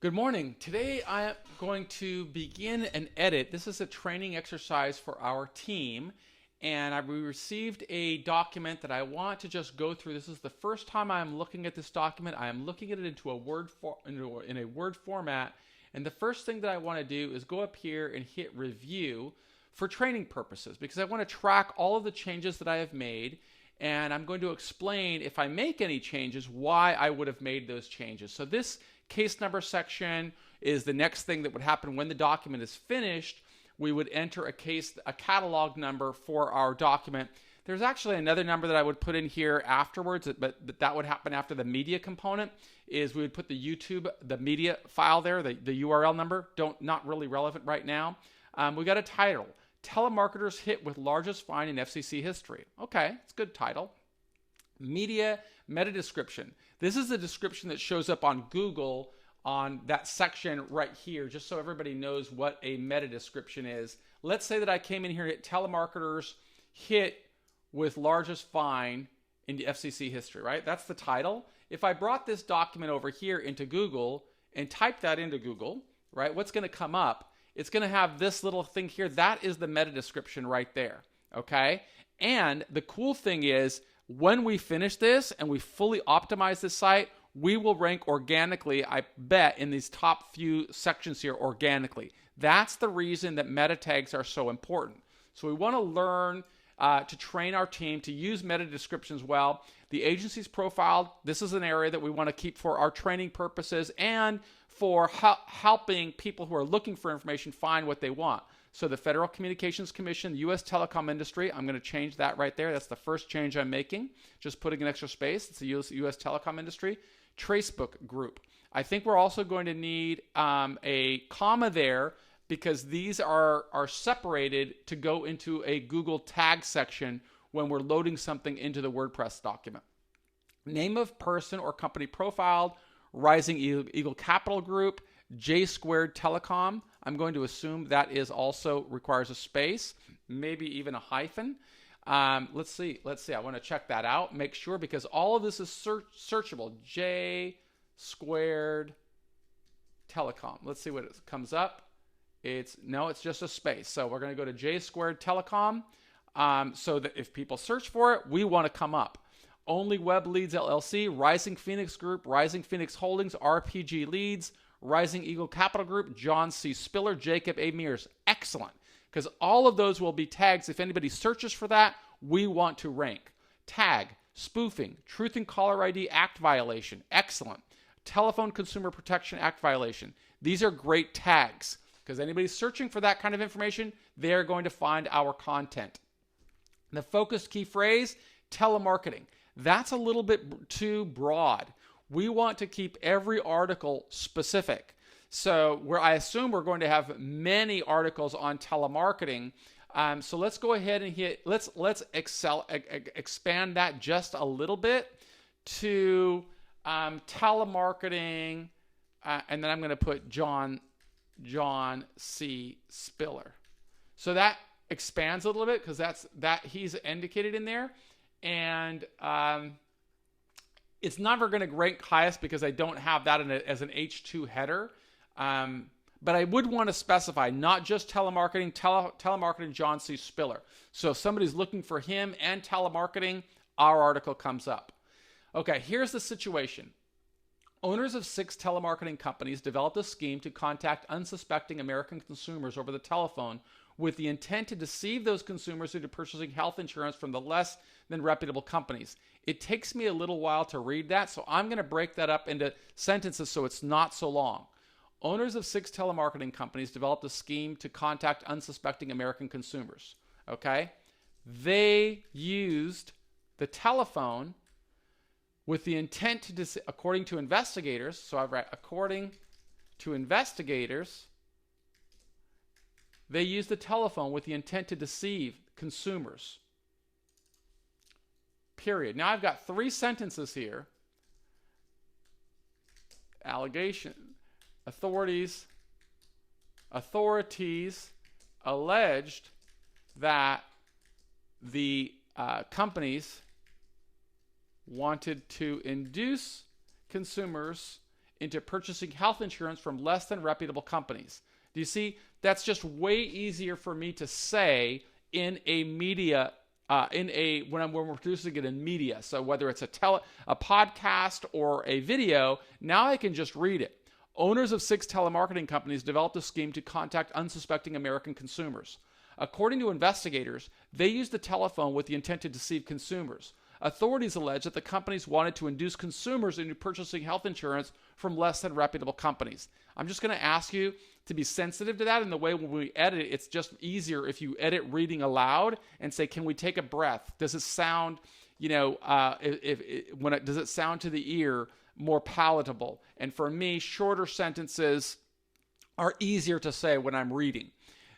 Good morning. Today I am going to begin an edit. This is a training exercise for our team, and we received a document that I want to just go through. This is the first time I'm looking at this document. I am looking at it into a in a Word format, and the first thing that I want to do is go up here and hit review for training purposes because I want to track all of the changes that I have made. And I'm going to explain, if I make any changes, why I would have made those changes. So this case number section is the next thing that would happen when the document is finished. We would enter a catalog number for our document. There's actually another number that I would put in here afterwards, but that would happen after the media component. Is we would put the media file there, the URL number. Not really relevant right now. We got a title. Telemarketers hit with largest fine in FCC history. Okay, it's a good title. Media meta description. This is the description that shows up on Google on that section right here, just so everybody knows what a meta description is. Let's say that I came in here and hit telemarketers hit with largest fine in the FCC history, right? That's the title. If I brought this document over here into Google and typed that into Google, right, what's going to come up? It's going to have this little thing here. That is the meta description right there, okay? And the cool thing is, when we finish this and we fully optimize this site, we will rank organically, I bet, in these top few sections here organically. That's the reason that meta tags are so important. So we want to learn to train our team to use meta descriptions well. The agency's profiled. This is an area that we want to keep for our training purposes and for helping people who are looking for information find what they want. So the Federal Communications Commission, the U.S. telecom industry, I'm going to change that right there. That's the first change I'm making, just putting an extra space. It's the U.S. telecom industry. Tracebook group. I think we're also going to need a comma there because these are separated to go into a Google tag section when we're loading something into the WordPress document. Name of person or company profiled, Rising Eagle Capital Group, JSquared Telecom. I'm going to assume that is also requires a space, maybe even a hyphen. Let's see. I want to check that out, make sure, because all of this is searchable. JSquared Telecom. Let's see what it comes up. It's just a space. So we're going to go to JSquared Telecom. So that if people search for it, we want to come up. Only Web Leads LLC, Rising Phoenix Group, Rising Phoenix Holdings, RPG Leads, Rising Eagle Capital Group, John C. Spiller, Jakob A. Mears. Excellent. Because all of those will be tags. If anybody searches for that, we want to rank. Tag, spoofing, Truth in Caller ID Act violation. Excellent. Telephone Consumer Protection Act violation. These are great tags because anybody searching for that kind of information, they're going to find our content. The focused key phrase, telemarketing. That's a little bit too broad. We want to keep every article specific. So where I assume we're going to have many articles on telemarketing. So let's go ahead and let's expand that just a little bit to telemarketing, and then I'm going to put John C. Spiller. So that expands a little bit because that he's indicated in there. And it's never going to rank highest because I don't have that as an H2 header. But I would want to specify not just telemarketing, telemarketing John C. Spiller. So if somebody's looking for him and telemarketing, our article comes up. Okay, here's the situation. Owners of 6 telemarketing companies developed a scheme to contact unsuspecting American consumers over the telephone with the intent to deceive those consumers into purchasing health insurance from the less than reputable companies. It takes me a little while to read that, so I'm going to break that up into sentences so it's not so long. Owners of 6 telemarketing companies developed a scheme to contact unsuspecting American consumers. Okay? They used the telephone with the intent to, according to investigators, so I write, according to investigators, they used the telephone with the intent to deceive consumers. Period. Now I've got 3 sentences here. Allegation. Authorities alleged that the companies wanted to induce consumers into purchasing health insurance from less than reputable companies. Do you see? That's just way easier for me to say in a media, when we're producing it in media. So whether it's a podcast or a video, now I can just read it. Owners of 6 telemarketing companies developed a scheme to contact unsuspecting American consumers. According to investigators, they used the telephone with the intent to deceive consumers. Authorities allege that the companies wanted to induce consumers into purchasing health insurance from less than reputable companies. I'm just going to ask you to be sensitive to that. In the way when we edit it, it's just easier if you edit reading aloud and say, can we take a breath? Does it sound, does it sound to the ear more palatable? And for me, shorter sentences are easier to say when I'm reading.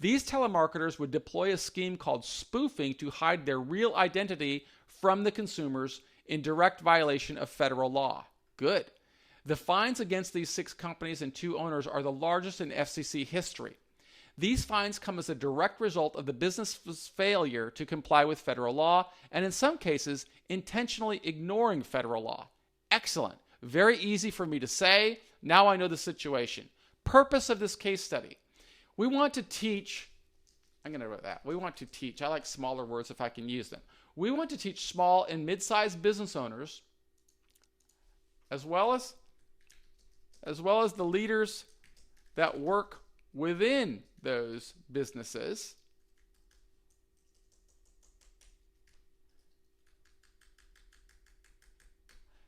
These telemarketers would deploy a scheme called spoofing to hide their real identity from the consumers in direct violation of federal law. Good. The fines against these 6 companies and 2 owners are the largest in FCC history. These fines come as a direct result of the business's failure to comply with federal law and in some cases intentionally ignoring federal law. Excellent. Very easy for me to say. Now I know the situation. Purpose of this case study. We want to teach, I'm going to write that. We want to teach, I like smaller words if I can use them. We want to teach small and mid-sized business owners, as well as the leaders that work within those businesses,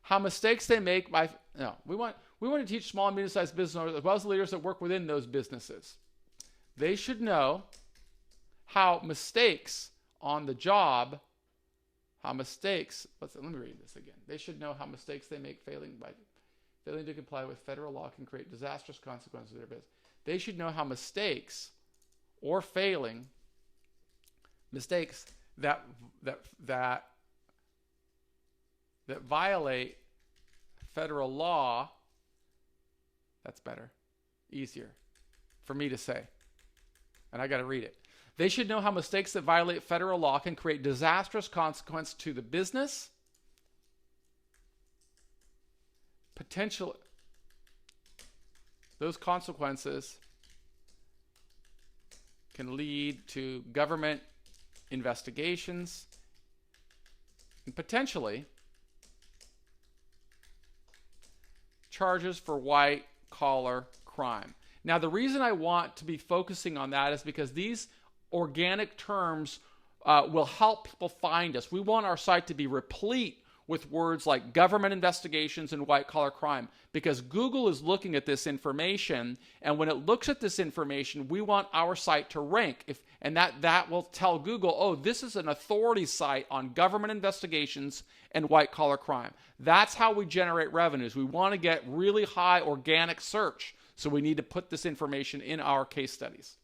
how mistakes they make we want to teach small and medium-sized business owners as well as the leaders that work within those businesses. They should know how mistakes on the job, let me read this again. They should know how mistakes they make failing to comply with federal law can create disastrous consequences to their business. They should know how mistakes or failing, mistakes that violate federal law, that's better, easier for me to say. And I got to read it. They should know how mistakes that violate federal law can create disastrous consequences to the business, those consequences can lead to government investigations and potentially charges for white-collar crime. Now, the reason I want to be focusing on that is because these organic terms will help people find us. We want our site to be replete with words like government investigations and white-collar crime because Google is looking at this information, and when it looks at this information, we want our site to rank. And that will tell Google, oh, this is an authority site on government investigations and white-collar crime. That's how we generate revenues. We want to get really high organic search, so we need to put this information in our case studies.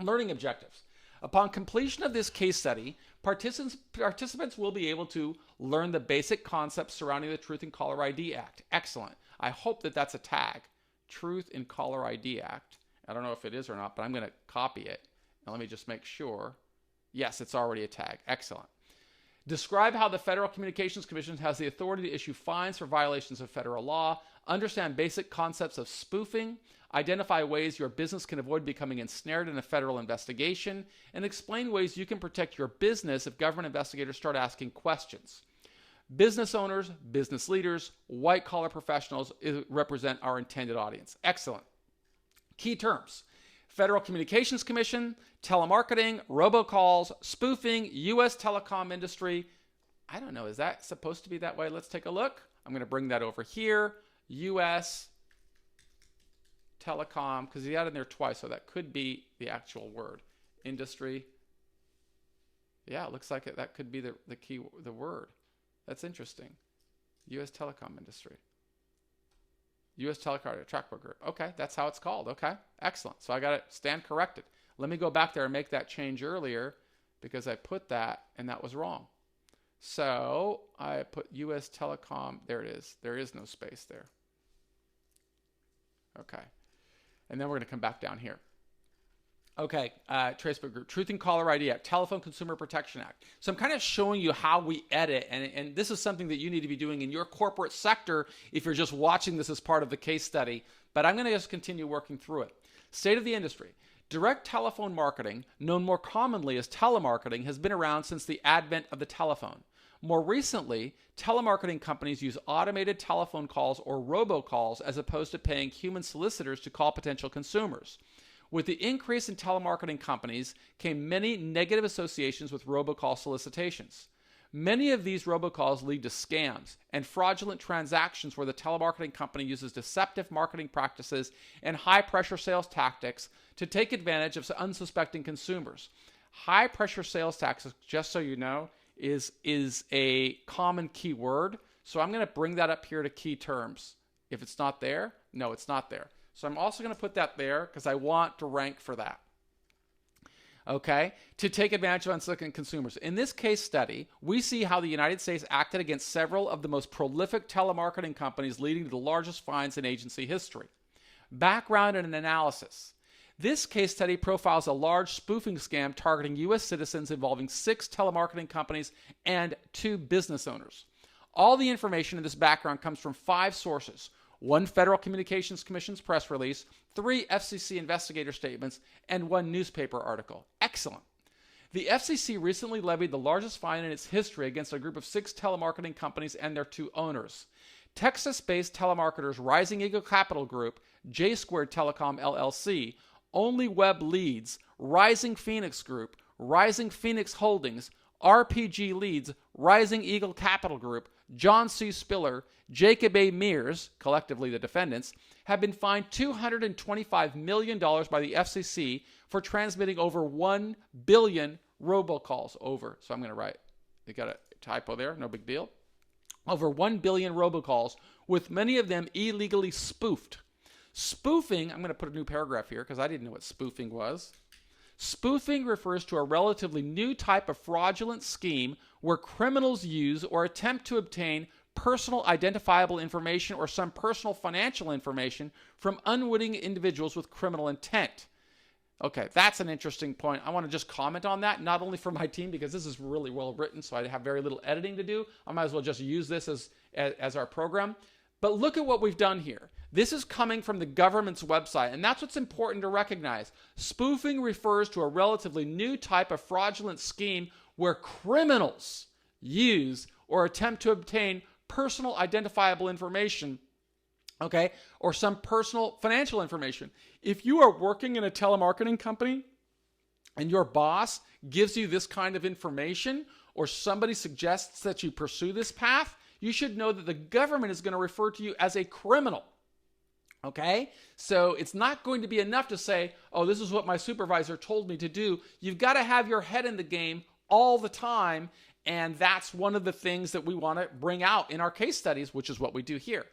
Learning objectives. Upon completion of this case study, participants will be able to learn the basic concepts surrounding the Truth in Caller ID Act. Excellent. I hope that that's a tag. Truth in Caller ID Act. I don't know if it is or not, but I'm going to copy it. Now let me just make sure. Yes, it's already a tag. Excellent. Describe how the Federal Communications Commission has the authority to issue fines for violations of federal law. Understand basic concepts of spoofing. Identify ways your business can avoid becoming ensnared in a federal investigation, and explain ways you can protect your business if government investigators start asking questions. Business owners, business leaders, white-collar professionals represent our intended audience. Excellent. Key terms: Federal Communications Commission, telemarketing, robocalls, spoofing, U.S. telecom industry. I don't know, is that supposed to be that way? Let's take a look. I'm going to bring that over here. U.S. telecom, because he had it in there twice, so that could be the actual word. Industry. Yeah, it looks like that could be the word. That's interesting. U.S. telecom industry. U.S. telecom trackbook group. Okay, that's how it's called. Okay, excellent. So I got it stand corrected. Let me go back there and make that change earlier because I put that and that was wrong. So I put U.S. telecom. There it is. There is no space there. Okay. And then we're going to come back down here. Okay, Traceable Group, Truth in Caller ID Act, Telephone Consumer Protection Act. So I'm kind of showing you how we edit, and this is something that you need to be doing in your corporate sector if you're just watching this as part of the case study, but I'm going to just continue working through it. State of the industry. Direct telephone marketing, known more commonly as telemarketing, has been around since the advent of the telephone. More recently, telemarketing companies use automated telephone calls or robocalls as opposed to paying human solicitors to call potential consumers. With the increase in telemarketing companies came many negative associations with robocall solicitations. Many of these robocalls lead to scams and fraudulent transactions where the telemarketing company uses deceptive marketing practices and high-pressure sales tactics to take advantage of unsuspecting consumers. High-pressure sales tactics, just so you know, is a common key word. So I'm going to bring that up here to key terms. If it's not there, no, it's not there. So I'm also going to put that there because I want to rank for that. Okay, to take advantage of unsuspecting consumers. In this case study, we see how the United States acted against several of the most prolific telemarketing companies, leading to the largest fines in agency history. Background and an analysis. This case study profiles a large spoofing scam targeting U.S. citizens involving 6 telemarketing companies and 2 business owners. All the information in this background comes from 5 sources: 1 Federal Communications Commission's press release, 3 FCC investigator statements, and 1 newspaper article. Excellent. The FCC recently levied the largest fine in its history against a group of 6 telemarketing companies and their 2 owners. Texas-based telemarketers Rising Eagle Capital Group, JSquared Telecom LLC, Only Web Leads, Rising Phoenix Group, Rising Phoenix Holdings, RPG Leads, Rising Eagle Capital Group, John C. Spiller, Jakob A. Mears, collectively the defendants, have been fined $225 million by the FCC for transmitting over 1 billion robocalls over. So I'm going to write, they got a typo there, no big deal. Over 1 billion robocalls, with many of them illegally spoofed. Spoofing, I'm going to put a new paragraph here because I didn't know what spoofing was. Spoofing refers to a relatively new type of fraudulent scheme where criminals use or attempt to obtain personal identifiable information or some personal financial information from unwitting individuals with criminal intent. Okay, that's an interesting point. I want to just comment on that, not only for my team, because this is really well written, so I have very little editing to do. I might as well just use this as our program. But look at what we've done here. This is coming from the government's website, and that's what's important to recognize. Spoofing refers to a relatively new type of fraudulent scheme where criminals use or attempt to obtain personal identifiable information, okay, or some personal financial information. If you are working in a telemarketing company and your boss gives you this kind of information, or somebody suggests that you pursue this path, you should know that the government is going to refer to you as a criminal. Okay? So it's not going to be enough to say, oh, this is what my supervisor told me to do. You've got to have your head in the game all the time. And that's one of the things that we want to bring out in our case studies, which is what we do here.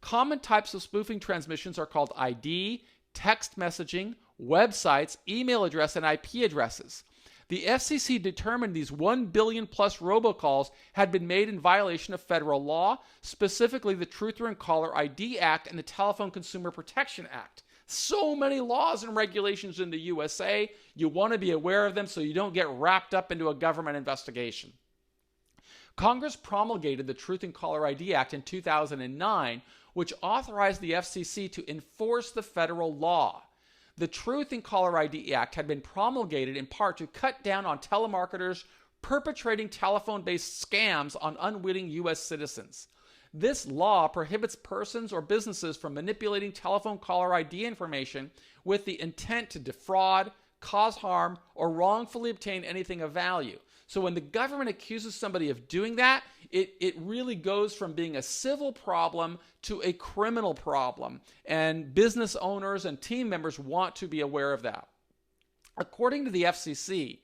Common types of spoofing transmissions are called ID, text messaging, websites, email address, and IP addresses. The FCC determined these 1 billion plus robocalls had been made in violation of federal law, specifically the Truther and Caller ID Act and the Telephone Consumer Protection Act. So many laws and regulations in the USA. You want to be aware of them so you don't get wrapped up into a government investigation. Congress promulgated the Truth in Caller ID Act in 2009, which authorized the FCC to enforce the federal law. The Truth in Caller ID Act had been promulgated in part to cut down on telemarketers perpetrating telephone-based scams on unwitting U.S. citizens. This law prohibits persons or businesses from manipulating telephone caller ID information with the intent to defraud, cause harm, or wrongfully obtain anything of value. So when the government accuses somebody of doing that, it really goes from being a civil problem to a criminal problem. And business owners and team members want to be aware of that. According to the FCC,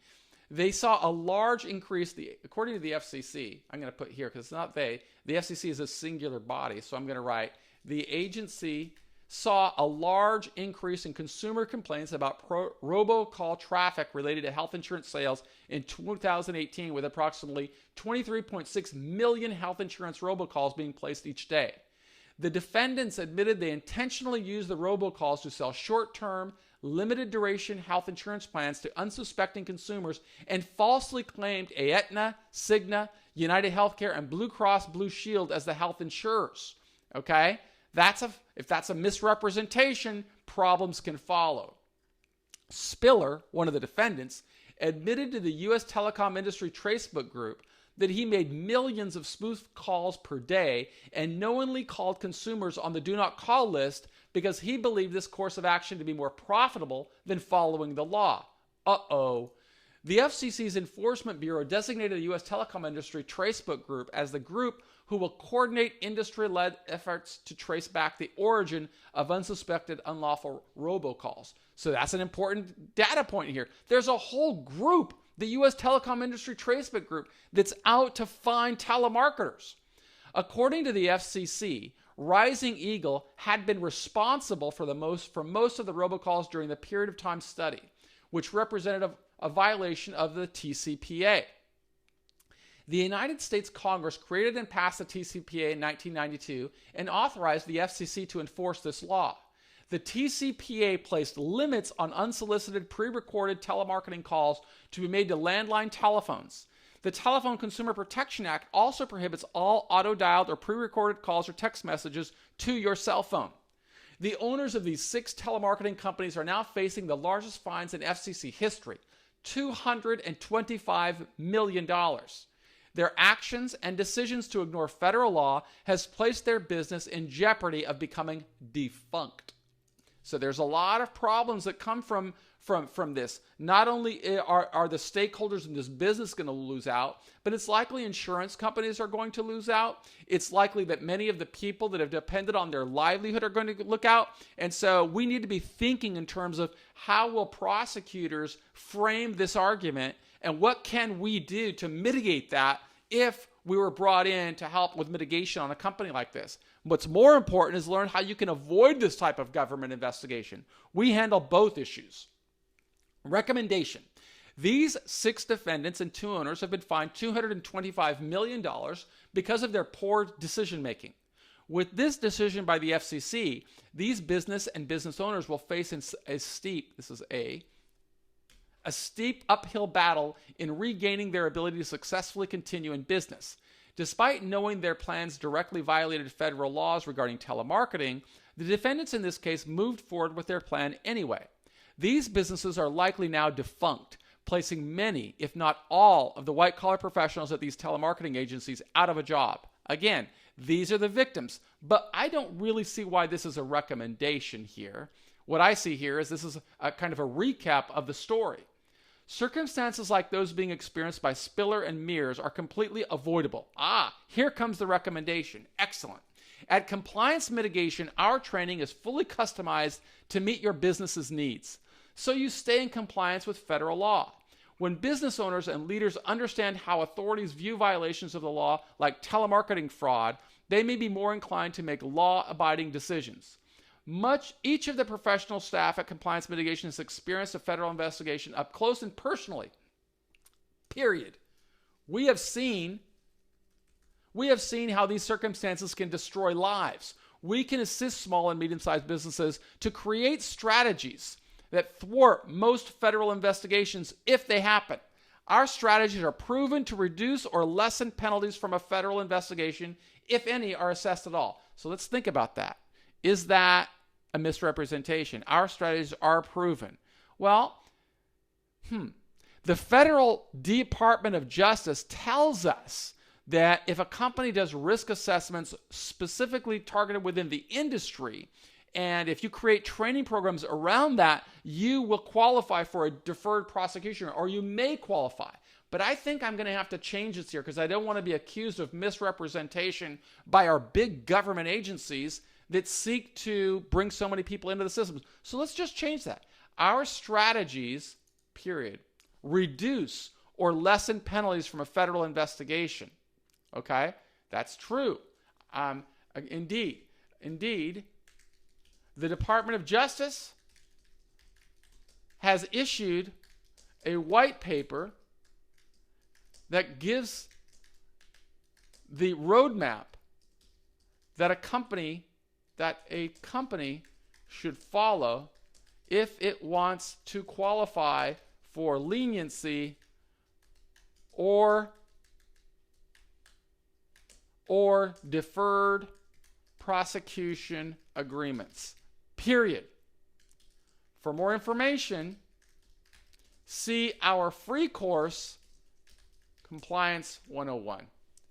they saw a large increase. According to the FCC, I'm going to put here because it's not they. The FCC is a singular body, so I'm going to write the agency saw a large increase in consumer complaints about robocall traffic related to health insurance sales in 2018, with approximately 23.6 million health insurance robocalls being placed each day. The defendants admitted they intentionally used the robocalls to sell short-term, limited duration health insurance plans to unsuspecting consumers and falsely claimed Aetna, Cigna, United Healthcare, and Blue Cross Blue Shield as the health insurers. Okay? If that's a misrepresentation, problems can follow. Spiller, one of the defendants, admitted to the U.S. telecom industry Tracebook Group that he made millions of spoofed calls per day and knowingly called consumers on the do not call list because he believed this course of action to be more profitable than following the law. Uh-oh. The FCC's Enforcement Bureau designated the U.S. telecom industry Tracebook Group as the group who will coordinate industry-led efforts to trace back the origin of unsuspected unlawful robocalls. So that's an important data point here. There's a whole group, the U.S. telecom industry Tracebook Group, that's out to find telemarketers. According to the FCC, Rising Eagle had been responsible for most of the robocalls during the period of time study, which represented a violation of the TCPA. The United States Congress created and passed the TCPA in 1992 and authorized the FCC to enforce this law. The TCPA placed limits on unsolicited pre-recorded telemarketing calls to be made to landline telephones. The Telephone Consumer Protection Act also prohibits all auto-dialed or pre-recorded calls or text messages to your cell phone. The owners of these 6 telemarketing companies are now facing the largest fines in FCC history, $225 million. Their actions and decisions to ignore federal law has placed their business in jeopardy of becoming defunct. So there's a lot of problems that come from this. Not only are the stakeholders in this business going to lose out, but it's likely insurance companies are going to lose out. It's likely that many of the people that have depended on their livelihood are going to look out. And so we need to be thinking in terms of how will prosecutors frame this argument and what can we do to mitigate that if we were brought in to help with mitigation on a company like this. What's more important is learn how you can avoid this type of government investigation. We handle both issues. Recommendation. These 6 defendants and 2 owners have been fined $225 million because of their poor decision making. With this decision by the FCC, these business and business owners will face a steep uphill battle in regaining their ability to successfully continue in business. Despite knowing their plans directly violated federal laws regarding telemarketing, the defendants in this case moved forward with their plan anyway. These businesses are likely now defunct, placing many, if not all, of the white-collar professionals at these telemarketing agencies out of a job. Again, these are the victims, but I don't really see why this is a recommendation here. What I see here is this is a kind of a recap of the story. Circumstances like those being experienced by Spiller and Mears are completely avoidable. Here comes the recommendation. Excellent. At Compliance Mitigation, our training is fully customized to meet your business's needs, so you stay in compliance with federal law. When business owners and leaders understand how authorities view violations of the law, like telemarketing fraud, they may be more inclined to make law-abiding decisions. Each of the professional staff at Compliance Mitigation has experienced a federal investigation up close and personally. Period. We have seen how these circumstances can destroy lives. We can assist small and medium-sized businesses to create strategies that thwart most federal investigations if they happen. Our strategies are proven to reduce or lessen penalties from a federal investigation, if any are assessed at all. So let's think about that. Is that a misrepresentation? Our strategies are proven. Well, the Federal Department of Justice tells us that if a company does risk assessments specifically targeted within the industry, and if you create training programs around that, you will qualify for a deferred prosecution, or you may qualify. But I think I'm going to have to change this here because I don't want to be accused of misrepresentation by our big government agencies that seek to bring so many people into the system. So let's just change that. Our strategies, period, reduce or lessen penalties from a federal investigation. Okay? That's true. Indeed, the Department of Justice has issued a white paper that gives the roadmap that a company that a company should follow if it wants to qualify for leniency or deferred prosecution agreements. Period. For more information, see our free course, Compliance 101.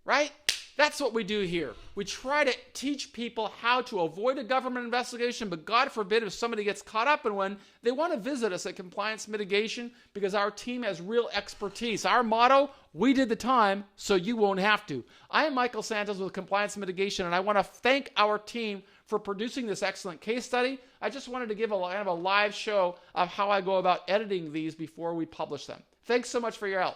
Right? That's what we do here. We try to teach people how to avoid a government investigation, but God forbid if somebody gets caught up in one, they want to visit us at Compliance Mitigation because our team has real expertise. Our motto, we did the time, so you won't have to. I am Michael Santos with Compliance Mitigation, and I want to thank our team for producing this excellent case study. I just wanted to give a live show of how I go about editing these before we publish them. Thanks so much for your help.